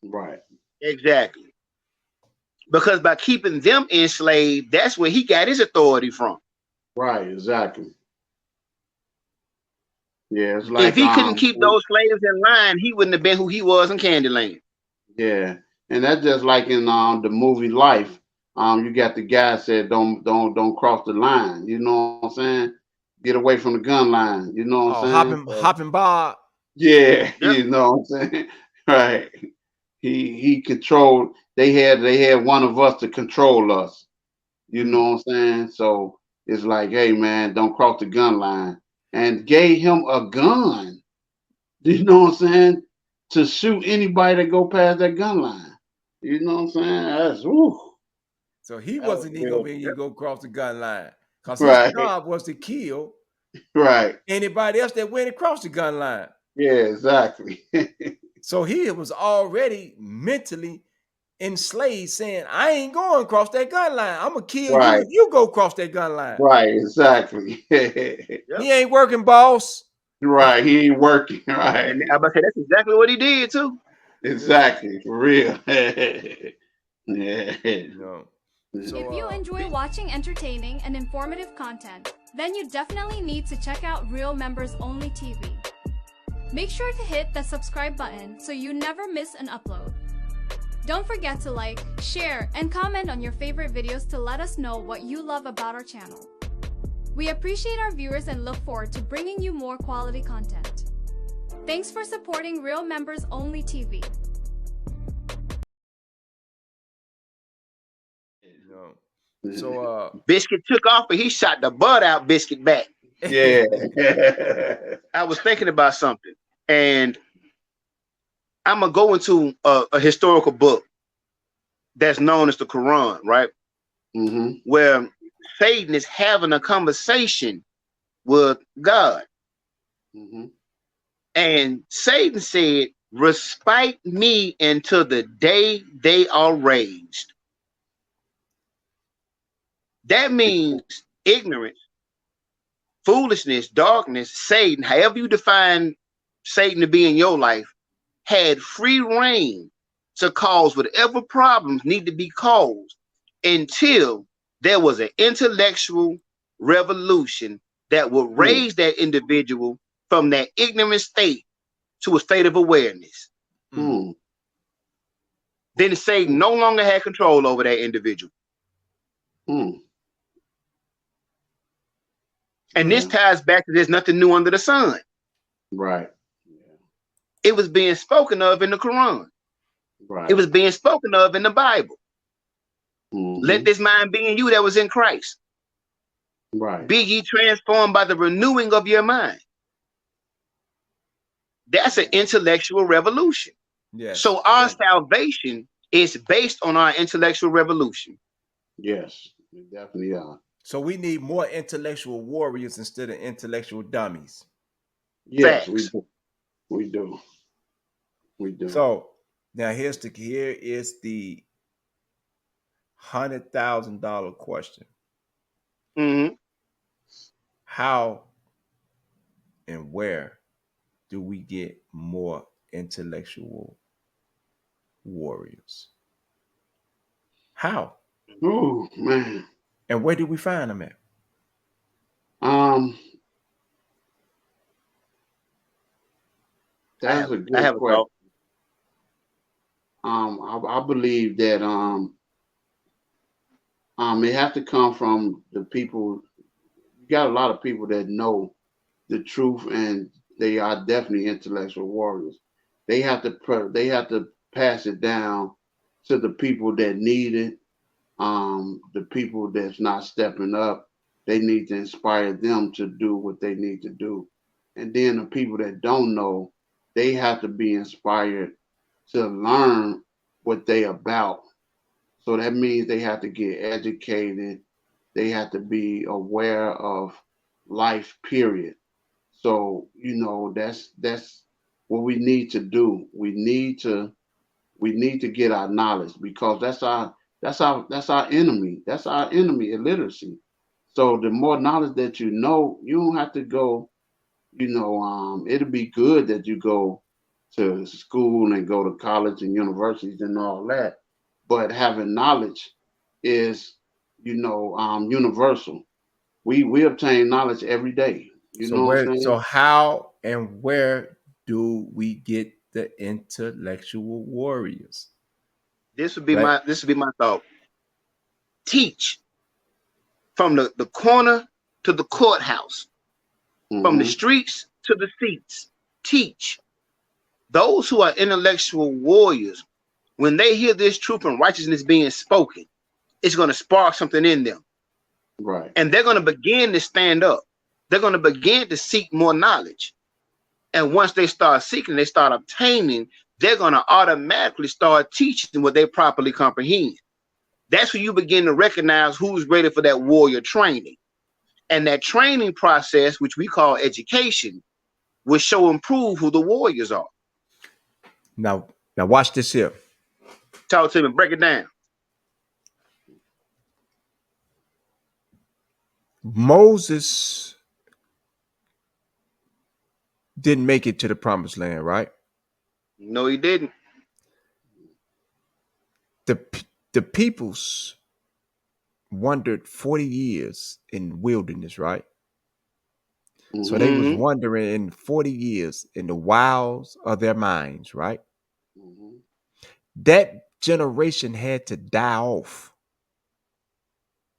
Right. Exactly. Because by keeping them enslaved, that's where he got his authority from. Right. Exactly. Yeah. It's If like he couldn't keep those slaves in line, he wouldn't have been who he was in Candyland. yeah, and that's just like in the movie Life. You got the guy said, don't cross the line. You know what I'm saying? Get away from the gun line. You know what I'm Oh, saying? So, hopping Bob. yeah, Yep. you know what I'm saying? Right. He controlled. They had one of us to control us. You know Mm. what I'm saying? So it's like, hey man, don't cross the gun line, and gave him a gun. You know what I'm saying? To shoot anybody that go past that gun line. You know what I'm saying? That's woo. So he That was wasn't even gonna real. be able to go across the gun line because his Right. job was to kill Right. anybody else that went across the gun line. Yeah, exactly. So he was already mentally enslaved, saying, "I ain't going across that gun line. I'm gonna kill you Right. if you go across that gun line." Right. Exactly. Yep. He ain't working, boss. Right. He ain't working. Right. And I about to say that's exactly what he did too. Yeah. Exactly. For real. Yeah. No. If So you enjoy watching entertaining and informative content, then you definitely need to check out Real Members Only TV. Make sure to hit the subscribe button so you never miss an upload. Don't forget to like, share, and comment on your favorite videos to let us know what you love about our channel. We appreciate our viewers and look forward to bringing you more quality content. Thanks for supporting Real Members Only TV. no. So Biscuit took off, but he shot the butt out Biscuit back. Yeah. I was thinking about something, and I'm gonna go into a historical book that's known as the Quran, right? Mm-hmm. Where Satan is having a conversation with God, Mm-hmm. and Satan said, "Respite me until the day they are raised." That means ignorance, foolishness, darkness, Satan, however you define Satan to be in your life, had free reign to cause whatever problems need to be caused until there was an intellectual revolution that would Mm. raise that individual from that ignorant state to a state of awareness. mm, Mm. Then Satan no longer had control over that individual. Mm. And this Yeah. ties back to there's nothing new under the sun. Right. Yeah. It was being spoken of in the Quran. It Right. was being spoken of in the Bible. Let Mm-hmm. this mind be in you that was in Christ. Right. Be ye transformed by the renewing of your mind. That's an intellectual revolution. yes. So our Yeah. salvation is based on our intellectual revolution. Yes. We definitely are. So we need more intellectual warriors instead of intellectual dummies. Yes, we Facts. do. We do. We do. So now here is the $100,000 question. Mm-hmm. How and where do we get more intellectual warriors? How Oh man. and where do we find them at? Um, I that's have a I good have a question. thought. I believe that it has to come from the people. You got a lot of people that know the truth, and they are definitely intellectual warriors. They have to pass it down to the people that need it. The people that's not stepping up, they need to inspire them to do what they need to do. And then the people that don't know, they have to be inspired to learn what they about. So that means they have to get educated. They have to be aware of life, period. So, that's what we need to do. We need to get our knowledge because that's our enemy. That's our enemy, illiteracy. So the more knowledge that you know, you don't have to go, it'll be good that you go, to school and go to college and universities and all that. But having knowledge is, universal. We obtain knowledge every day. You So know what where, I'm so saying? how and where do we get the intellectual warriors? Right? This would be my thought. Teach from the corner to the courthouse, from the Mm-hmm. streets to the seats. Teach those who are intellectual warriors. When they hear this truth and righteousness being spoken, it's going to spark something in them, Right. and they're going to begin to stand up. They're going to begin to seek more knowledge. And once they start seeking, they start obtaining, they're going to automatically start teaching what they properly comprehend. That's when you begin to recognize who's ready for that warrior training. And that training process, which we call education, will show and prove who the warriors are. Now watch this here. Talk to me, break it down. Moses didn't make it to the promised land, right? No, he didn't. The peoples wandered 40 years in wilderness, right? So they was Mm-hmm. wandering in 40 years in the wilds of their minds, right? Mm-hmm. That generation had to die off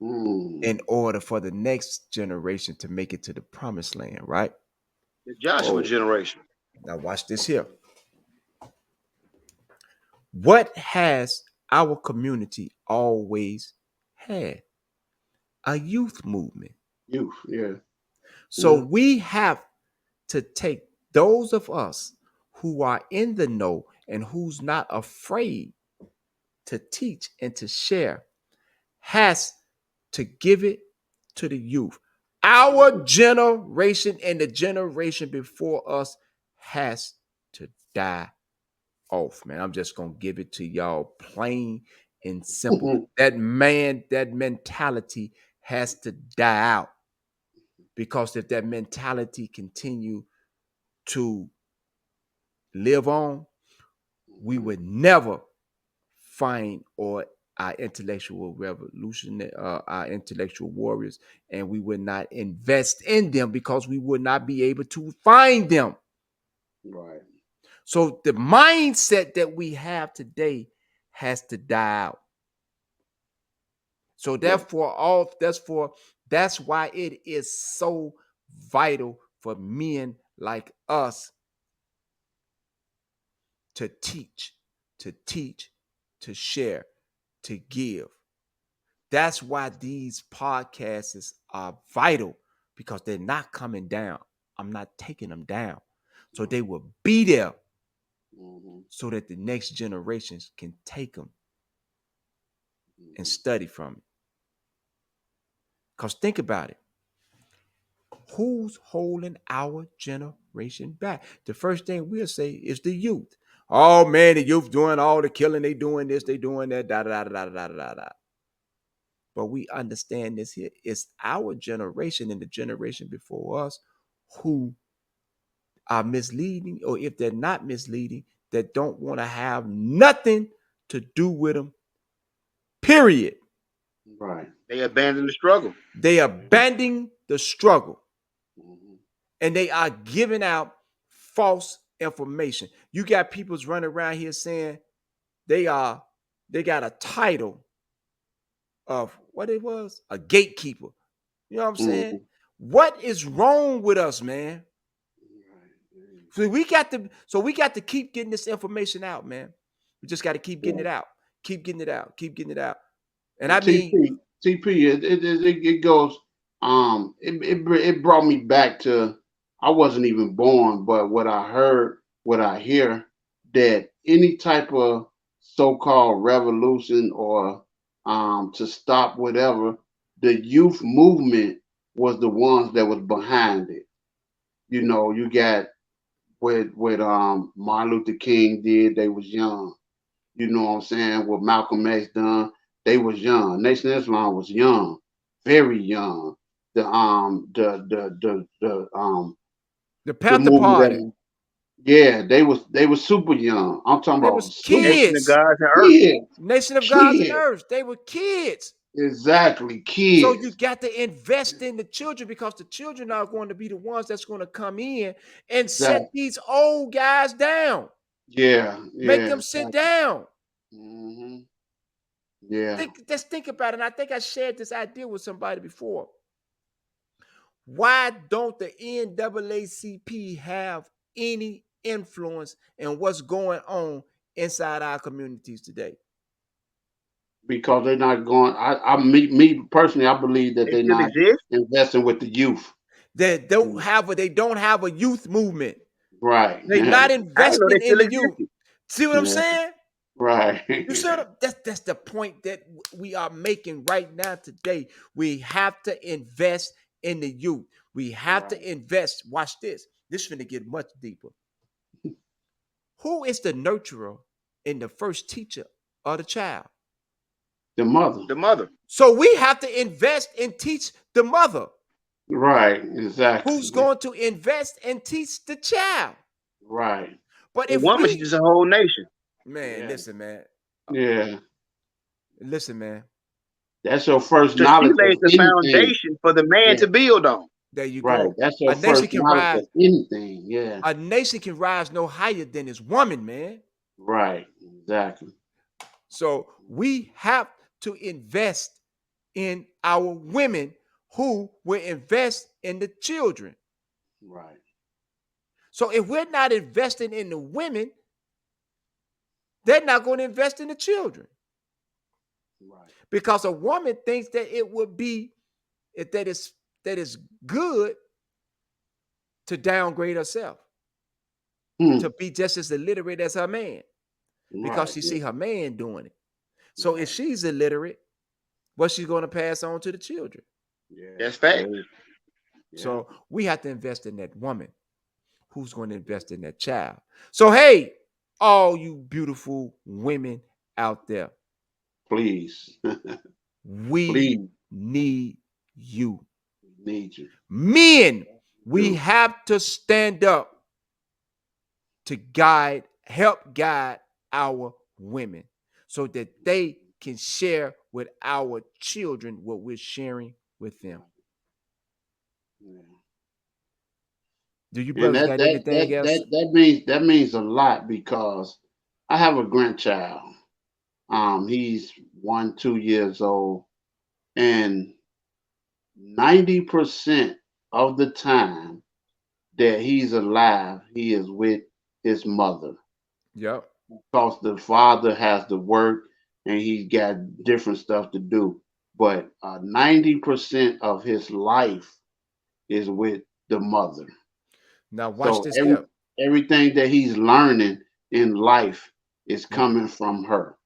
Mm. in order for the next generation to make it to the promised land, right? The Joshua Oh. generation. Now watch this here. What has our community always had? A youth movement. Youth, yeah. So Yeah. we have to take those of us who are in the know and who's not afraid to teach and to share, has to give it to the youth. Our generation and the generation before us has to die off, man. I'm just gonna give it to y'all plain and simple. That mentality has to die out, because if that mentality continue to live on, we would never find or our intellectual revolution, our intellectual warriors, and we would not invest in them because we would not be able to find them. Right. So the mindset that we have today has to die out. So therefore, that's why it is so vital for men like us to teach, to share, to give. That's why these podcasts are vital, because they're not coming down. I'm not taking them down. So they will be there so that the next generations can take them and study from it. Because think about it. Who's holding our generation back? The first thing we'll say is the youth. Oh man, the youth doing all the killing, they doing this, they doing that, da da da da da da da. But we understand this here. It's our generation and the generation before us who are misleading, or if they're not misleading, that don't want to have nothing to do with them. Period. Right. They abandoned the struggle. They abandoning the struggle. Mm-hmm. And they are giving out false information. You got people's running around here saying they got a title of what it was, a gatekeeper. You know what I'm saying? Mm-hmm. What is wrong with us, man? So we got to keep getting this information out, man. We just got to keep getting it out. Keep getting it out. Keep getting it out. And I mean, TP, it goes. It brought me back to, I wasn't even born, but what I heard, what I hear, that any type of so-called revolution or to stop whatever, the youth movement was the ones that was behind it. You know, you got what Martin Luther King did. They was young. You know what I'm saying? What Malcolm X done, they was young. Nation of Islam was young, very young. The the Panther movement Party. Yeah, they was super young. I'm talking They about was super Nation of kids. gods and earth. kids. Nation of gods and Kids. earth. They were kids. Exactly, So you kids. got to invest in the children because the children are going to be the ones that's going to come in and set Exactly. these old guys down. Yeah, Make yeah. them sit down. Hmm. Yeah. Just think about it. And I think I shared this idea with somebody before. Why don't the NAACP have any influence in what's going on inside our communities today? Because they're not going. Me personally, I believe that They they're still not exist. investing with the youth. They don't have a youth movement. Right. They're not I didn't know they investing in still the youth. existed. See what I'm Yeah. saying? Right. You see that's the point that we are making right now today. We have to invest in the youth. We have Right. to invest. Watch this. This is going to get much deeper. Who is the nurturer and the first teacher of the child? The mother. The mother. So we have to invest and teach the mother. Right. Exactly. Who's going to invest and teach the child? Right. But The if woman we, teaches a whole nation. man, Yeah. listen, man, Yeah. listen, man. That's your first So she knowledge lays of the anything. foundation for the man Yeah. to build on. There you Right. go. That's your A nation first can knowledge rise. of anything. Yeah. A nation can rise no higher than its woman, man. Right. Exactly. So we have to invest in our women who will invest in the children. Right. So if we're not investing in the women, they're not going to invest in the children. Right. Because a woman thinks that it would be that is good to downgrade herself, to be just as illiterate as her man, because Right. she see her man doing it. So if she's illiterate, what she's going to pass on to the children. Yeah. That's fact. Yeah. So we have to invest in that woman who's going to invest in that child. So hey, all you beautiful women out there, Please. we Please. need you. We need you. Men, we do. have to stand up to help guide our women so that they can share with our children what we're sharing with them. Yeah. Do you And brothers got anything else? that means a lot because I have a grandchild. He's 2 years old, and 90% of the time that he's alive, he is with his mother. Yep. Because the father has to work and he's got different stuff to do. But 90% of his life is with the mother. Now watch So this here. everything that he's learning in life is coming from her.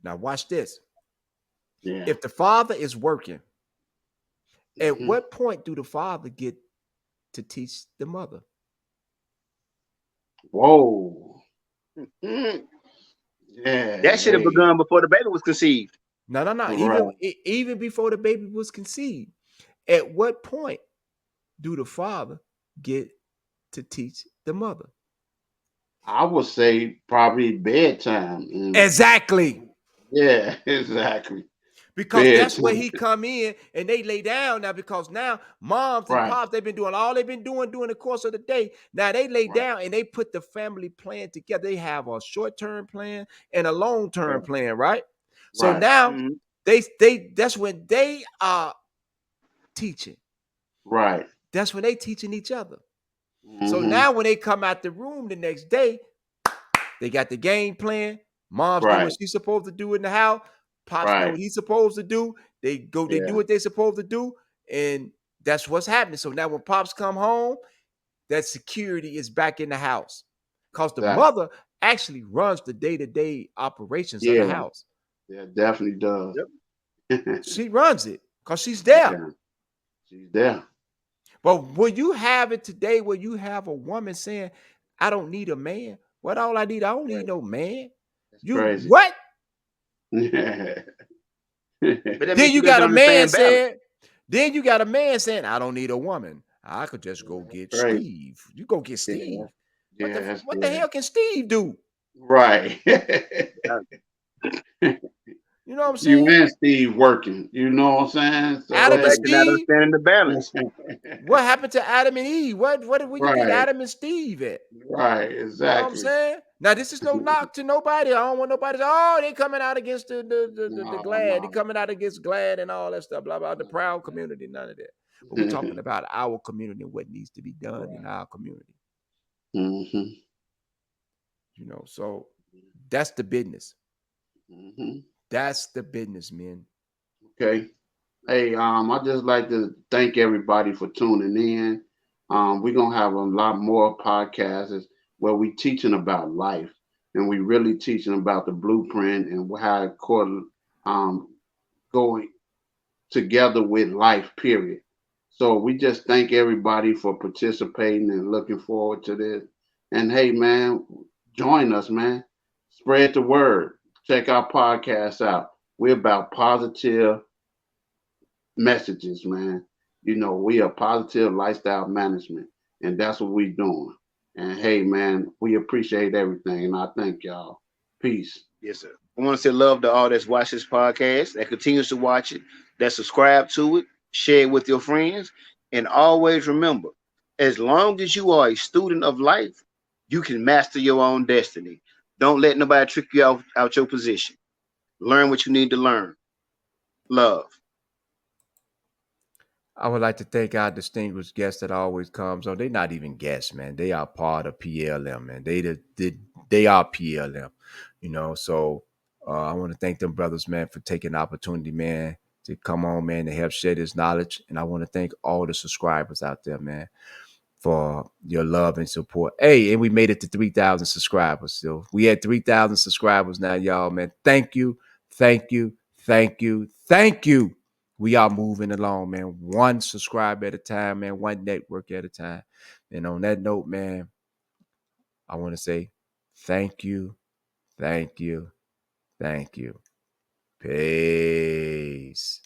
Now watch this. Yeah. If the father is working, at Mhm. what point do the father get to teach the mother? Whoa. Mhm. Yeah. That should have Hey. begun before the baby was conceived. No. Right. Even before the baby was conceived, at what point do the father get to teach the mother? I would say probably bedtime. Exactly. Yeah, exactly. Because that's where Bedtime. he come in and they lay down now, because now moms and Right. pops, they've been doing all they've been doing during the course of the day. Now they lay Right. down and they put the family plan together. They have a short-term plan and a long-term Right. plan, right? So Right. now Mhm. they that's when they are teaching. Right. That's when they teaching each other. So Mhm. now when they come out the room the next day, they got the game plan. Moms know Right. what she's supposed to do in the house. Pops know Right. what he's supposed to do. They do Yeah. what they're supposed to do. And that's what's happening. So now when Pops come home, that security is back in the house. Because the Exactly. mother actually runs the day-to-day operations of the Yeah. house. Yeah, definitely does. Yep. She runs it because she's there. Yeah. She's there. But will you have it today where you have a woman saying, I don't need a man? What all I don't need no man. That's You crazy. what? Yeah. But that Then makes you you guys got a man understand balance. saying, then you got a man saying, I don't need a woman. I could just go get Crazy. Steve. You go get Yeah. Steve. Yeah, What the hell can Steve do? right. You know what I'm You saying? and Steve working. You know what I'm saying? Go Adam and back So to not Steve. understanding the balance. What happened to Adam and Eve? Where you get right, Adam and Steve at? right, You know what I'm exactly. saying? Now, this is no knock to nobody. I don't want nobody to, oh, they coming out against the No, Glad. They no. coming out against Glad and all that stuff, blah, blah, the proud community, none of that. But we're talking about our community and what needs to be done in our community. Mm-hmm. You know, so that's the business. Mm-hmm. That's the business, man. Okay. Hey, I just like to thank everybody for tuning in. We're gonna have a lot more podcasts where we teaching about life and we really teaching about the blueprint and how it going together with life, period. So we just thank everybody for participating and looking forward to this. And hey, man, join us, man. Spread the word. Check our podcast out. We're about positive messages, man. You know, we are positive lifestyle management, and that's what we're doing. And hey, man, we appreciate everything, and I thank y'all. Peace. Yes, sir. I want to say love to all that's watched this podcast, that continues to watch it, that subscribe to it, share it with your friends, and always remember, as long as you are a student of life, you can master your own destiny. Don't let nobody trick you out your position. Learn what you need to learn. Love. I would like to thank our distinguished guests that always comes on. They're not even guests, man. They are part of PLM, man. They are PLM, you know. So I want to thank them brothers, man, for taking the opportunity, man, to come on, man, to help share this knowledge. And I want to thank all the subscribers out there, man, for your love and support. Hey, and we made it to 3,000 subscribers. So we had 3,000 subscribers now, y'all, man. Thank you, thank you, thank you, thank you. We are moving along, man. One subscriber at a time, man. One network at a time. And on that note, man, I want to say thank you, thank you, thank you. Peace.